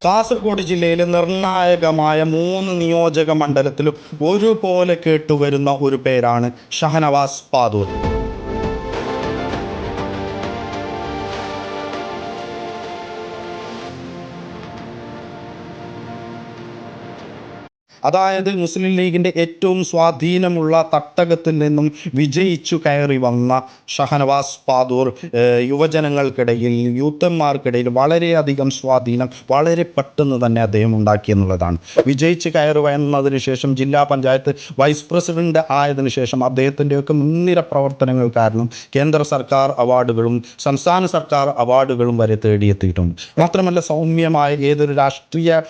കാസർഗോഡ് ജില്ലയിലെ നിർണായകമായ 3 നിയോജക മണ്ഡലത്തിലും ഒരുപോലെ കേട്ടുവരുന്ന ഒരു പേരാണ് ഷഹനവാസ് പാതൂർ. അതായത് മുസ്ലിം ലീഗിൻ്റെ ഏറ്റവും സ്വാധീനമുള്ള തട്ടകത്തിൽ നിന്നും വിജയിച്ചു കയറി വന്ന ഷഹനവാസ് പാതൂർ യുവജനങ്ങൾക്കിടയിൽ, യൂത്തന്മാർക്കിടയിൽ വളരെയധികം സ്വാധീനം വളരെ പെട്ടെന്ന് തന്നെ അദ്ദേഹം ഉണ്ടാക്കിയെന്നുള്ളതാണ്. വിജയിച്ച് കയറി വന്നതിന് ശേഷം ജില്ലാ പഞ്ചായത്ത് വൈസ് പ്രസിഡന്റ് ആയതിനു ശേഷം അദ്ദേഹത്തിൻ്റെയൊക്കെ മുൻനിര പ്രവർത്തനങ്ങൾ കാരണം കേന്ദ്ര സർക്കാർ അവാർഡുകളും സംസ്ഥാന സർക്കാർ അവാർഡുകളും വരെ തേടിയെത്തിയിട്ടുണ്ട്. മാത്രമല്ല, സൗമ്യമായ ഏതൊരു രാഷ്ട്രീയ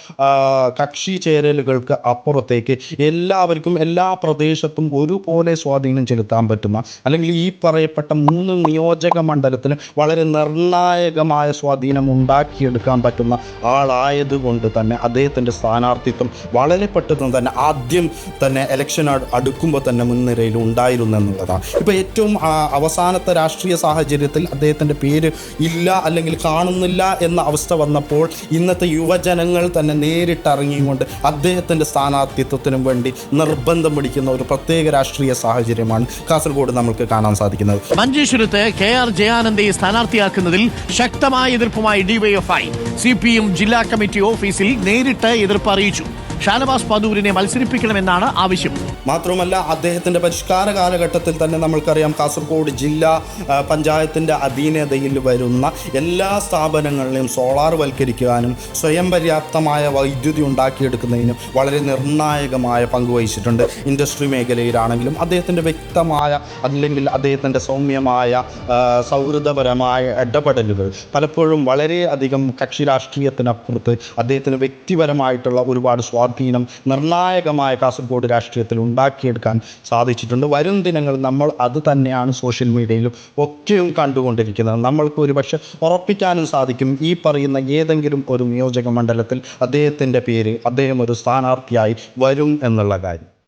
കക്ഷി ചേരലുകൾക്ക് അപ്പുറത്തേക്ക് എല്ലാവർക്കും എല്ലാ പ്രദേശത്തും ഒരുപോലെ സ്വാധീനം ചെലുത്താൻ പറ്റുന്ന, അല്ലെങ്കിൽ ഈ പറയപ്പെട്ട 3 നിയോജക മണ്ഡലത്തിന് വളരെ നിർണായകമായ സ്വാധീനം ഉണ്ടാക്കിയെടുക്കാൻ പറ്റുന്ന ആളായതുകൊണ്ട് തന്നെ അദ്ദേഹത്തിൻ്റെ സ്ഥാനാർത്ഥിത്വം വളരെ പെട്ടെന്ന് തന്നെ ആദ്യം തന്നെ ഇലക്ഷൻ അടുക്കുമ്പോൾ തന്നെ മുൻനിരയിൽ ഉണ്ടായിരുന്നു എന്നുള്ളതാണ്. ഇപ്പോൾ ഏറ്റവും അവസാനത്തെ രാഷ്ട്രീയ സാഹചര്യത്തിൽ അദ്ദേഹത്തിൻ്റെ പേര് ഇല്ല, അല്ലെങ്കിൽ കാണുന്നില്ല എന്ന അവസ്ഥ വന്നപ്പോൾ ഇന്നത്തെ യുവജനങ്ങൾ തന്നെ നേരിട്ടിറങ്ങിക്കൊണ്ട് അദ്ദേഹത്തിൻ്റെ സ്ഥാനാർത്ഥിത്വത്തിനും വേണ്ടി നിർബന്ധം പിടിക്കുന്ന ഒരു പ്രത്യേക രാഷ്ട്രീയ സാഹചര്യമാണ് കാസർഗോഡ് നമുക്ക് കാണാൻ സാധിക്കുന്നത്. മഞ്ചേശ്വരത്ത് KR ജയാനന്ദയെ സ്ഥാനാർത്ഥിയാക്കുന്നതിൽ ശക്തമായ എതിർപ്പുമായി DYFI CPM ജില്ലാ കമ്മിറ്റി ഓഫീസിൽ നേരിട്ട് എതിർപ്പ് അറിയിച്ചു. ഷഹനവാസ് പാതൂരിനെ മത്സരിപ്പിക്കണമെന്നാണ് ആവശ്യം. മാത്രമല്ല, അദ്ദേഹത്തിൻ്റെ പരിഷ്കാര കാലഘട്ടത്തിൽ തന്നെ നമ്മൾക്കറിയാം, കാസർഗോഡ് ജില്ലാ പഞ്ചായത്തിൻ്റെ അധീനതയിൽ വരുന്ന എല്ലാ സ്ഥാപനങ്ങളിലും സോളാർ വൽക്കരിക്കാനും സ്വയം പര്യാപ്തമായ വൈദ്യുതി ഉണ്ടാക്കിയെടുക്കുന്നതിനും വളരെ നിർണായകമായ പങ്ക് വഹിച്ചിട്ടുണ്ട്. ഇൻഡസ്ട്രി മേഖലയിലാണെങ്കിലും അദ്ദേഹത്തിൻ്റെ വ്യക്തമായ, അല്ലെങ്കിൽ അദ്ദേഹത്തിൻ്റെ സൗമ്യമായ സൗഹൃദപരമായ ഇടപെടലുകൾ പലപ്പോഴും വളരെയധികം കക്ഷി രാഷ്ട്രീയത്തിനപ്പുറത്ത് അദ്ദേഹത്തിന് വ്യക്തിപരമായിട്ടുള്ള ഒരുപാട് സ്വാധീനം നിർണായകമായ കാസർഗോഡ് രാഷ്ട്രീയത്തിൽ ഉണ്ടാക്കിയെടുക്കാൻ സാധിച്ചിട്ടുണ്ട്. വരും ദിനങ്ങൾ നമ്മൾ അത് തന്നെയാണ് സോഷ്യൽ മീഡിയയിലും ഒക്കെയും കണ്ടുകൊണ്ടിരിക്കുന്നത്. നമ്മൾക്ക് ഒരുപക്ഷെ ഉറപ്പിക്കാനും സാധിക്കും, ഈ പറയുന്ന ഏതെങ്കിലും ഒരു നിയോജക മണ്ഡലത്തിൽ അദ്ദേഹത്തിൻ്റെ പേര്, അദ്ദേഹം ഒരു സ്ഥാനാർത്ഥിയായി വരും എന്നുള്ള കാര്യം.